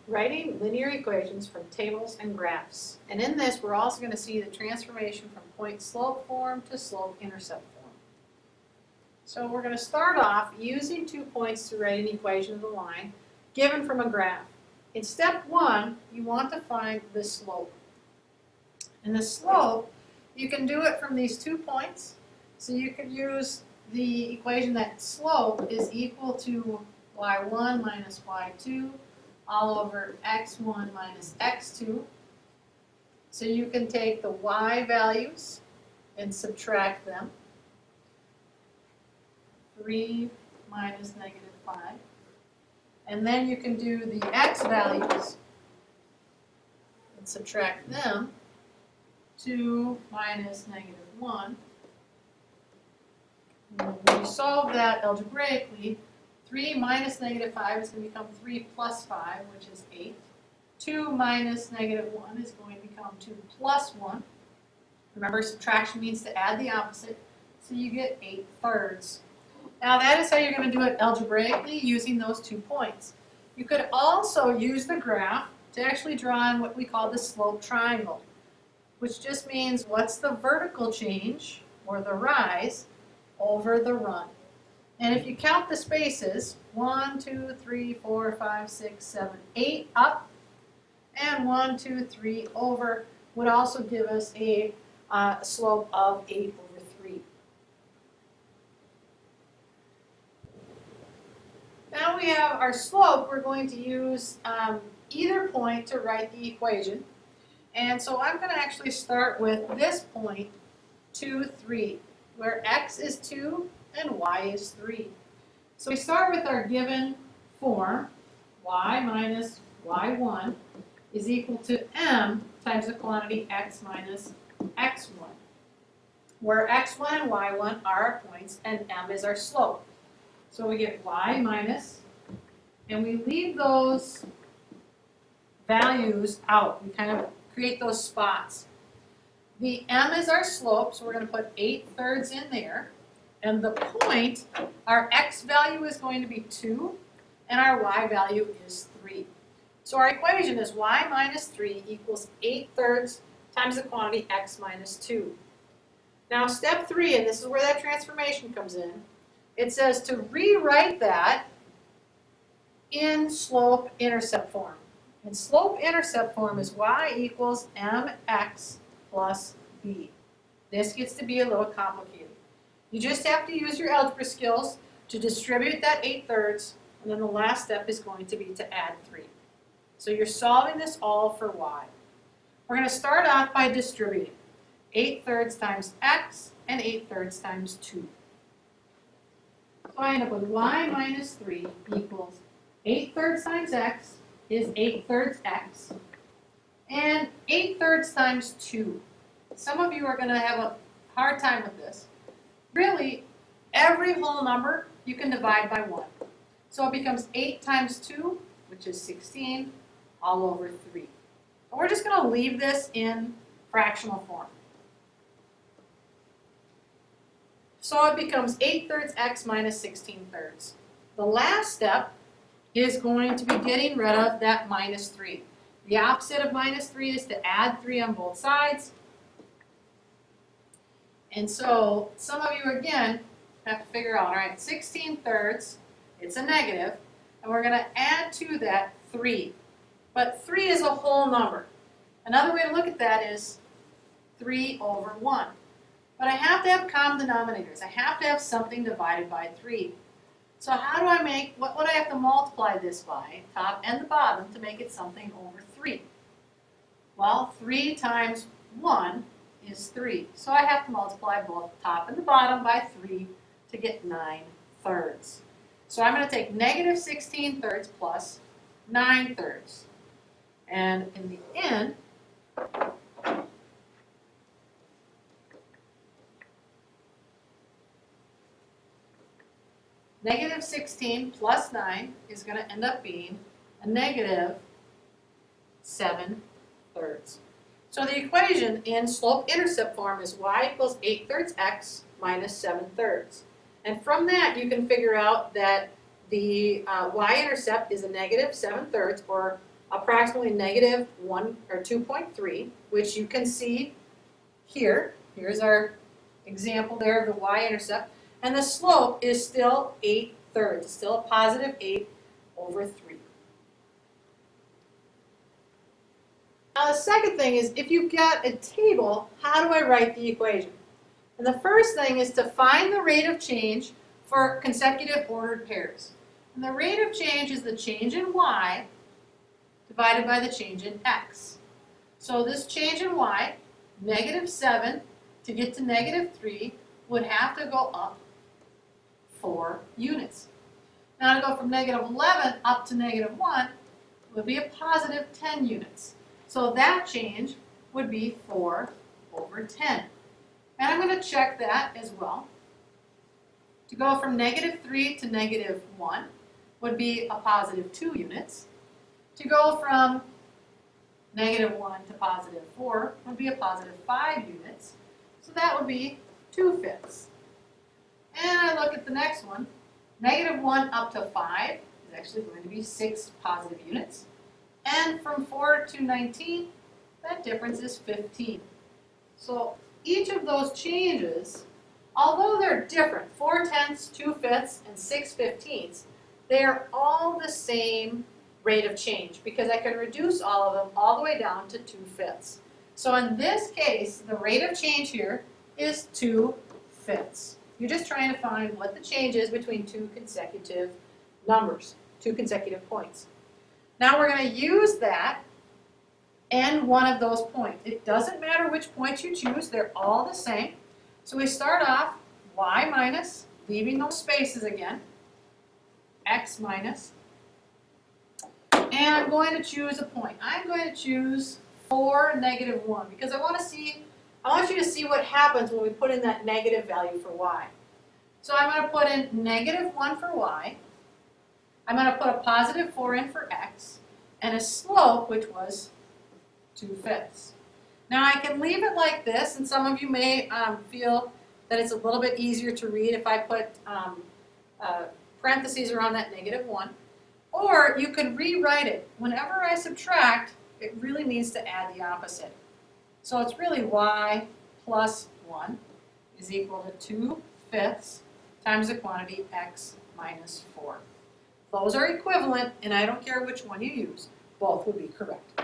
writing linear equations from tables and graphs. And in this, we're also going to see the transformation from point-slope form to slope-intercept form. So we're going to start off using 2 points to write an equation of the line given from a graph. In step 1, you want to find the slope. And the slope, you can do it from these 2 points. So you could use the equation that slope is equal to y1 minus y2 all over x1 minus x2. So you can take the y values and subtract them. 3 minus negative 5. And then you can do the x values and subtract them. 2 minus negative 1. And when you solve that algebraically, 3 minus negative 5 is going to become 3 plus 5, which is 8. 2 minus negative 1 is going to become 2 plus 1. Remember, subtraction means to add the opposite, so you get 8/3. Now that is how you're going to do it algebraically using those 2 points. You could also use the graph to actually draw in what we call the slope triangle, which just means what's the vertical change, or the rise, over the run. And if you count the spaces, 1, 2, 3, 4, 5, 6, 7, 8 up, and 1, 2, 3 over would also give us a slope of 8 over 3. Now we have our slope. We're going to use either point to write the equation. And so I'm going to actually start with this point, 2, 3, where x is 2 and y is 3. So we start with our given form, y minus y1 is equal to m times the quantity x minus x1, where x1 and y1 are our points and m is our slope. So we get y minus, and we leave those values out. We kind of create those spots. The m is our slope, so we're going to put 8/3 in there. And the point, our x value is going to be 2, and our y value is 3. So our equation is y minus 3 equals 8/3 times the quantity x minus 2. Now step 3, and this is where that transformation comes in, it says to rewrite that in slope-intercept form. And slope-intercept form is y equals mx plus b. This gets to be a little complicated. You just have to use your algebra skills to distribute that 8/3, and then the last step is going to be to add 3. So you're solving this all for y. We're going to start off by distributing 8/3 times x and 8/3 times 2. So I end up with y minus 3 equals 8/3 times x is 8/3 x, and 8/3 times 2. Some of you are going to have a hard time with this. Really, every whole number you can divide by 1. So it becomes 8 times 2, which is 16, all over 3. And we're just going to leave this in fractional form. So it becomes 8/3 x minus 16/3. The last step is going to be getting rid of that minus 3. The opposite of minus 3 is to add 3 on both sides. And so some of you, again, have to figure out, all right, 16/3, it's a negative, and we're going to add to that 3. But 3 is a whole number. Another way to look at that is 3 over 1. But I have to have common denominators. I have to have something divided by 3. So how do I make, what would I have to multiply this by, top and the bottom, to make it something over 3? Well, 3 times 1 is 3. So I have to multiply both the top and the bottom by 3 to get 9/3. So I'm going to take negative 16/3 plus 9/3. And in the end, negative 16 plus 9 is going to end up being a negative 7/3. So the equation in slope-intercept form is y equals 8/3 x minus 7/3. And from that, you can figure out that the y-intercept is a negative 7/3, or approximately negative 1 or 2.3, which you can see here. Here's our example there of the y-intercept. And the slope is still 8/3, still a positive 8/3. Now the second thing is, if you've got a table, how do I write the equation? And the first thing is to find the rate of change for consecutive ordered pairs. And the rate of change is the change in y divided by the change in x. So this change in y, -7 to get to -3, would have to go up 4 units. Now to go from -11 up to -1 would be a positive 10 units. So that change would be 4/10. And I'm going to check that as well. To go from -3 to -1 would be a positive 2 units. To go from -1 to positive 4 would be a positive 5 units. So that would be 2/5. And I look at the next one. -1 up to 5 is actually going to be 6 positive units. And from 4 to 19, that difference is 15. So each of those changes, although they're different, 4/10, 2/5, and 6/15, they are all the same rate of change because I can reduce all of them all the way down to 2/5. So in this case, the rate of change here is 2/5. You're just trying to find what the change is between two consecutive numbers, two consecutive points. Now we're going to use that and one of those points. It doesn't matter which point you choose, they're all the same. So we start off y minus, leaving those spaces again, x minus, and I'm going to choose a point. I'm going to choose 4, -1, because I want you to see what happens when we put in that negative value for y. So I'm going to put in -1 for y. I'm going to put a positive 4 in for x, and a slope, which was 2/5. Now I can leave it like this, and some of you may feel that it's a little bit easier to read if I put parentheses around that -1. Or you could rewrite it. Whenever I subtract, it really means to add the opposite. So it's really y plus 1 is equal to 2/5 times the quantity x minus 4. Those are equivalent, and I don't care which one you use. Both would be correct.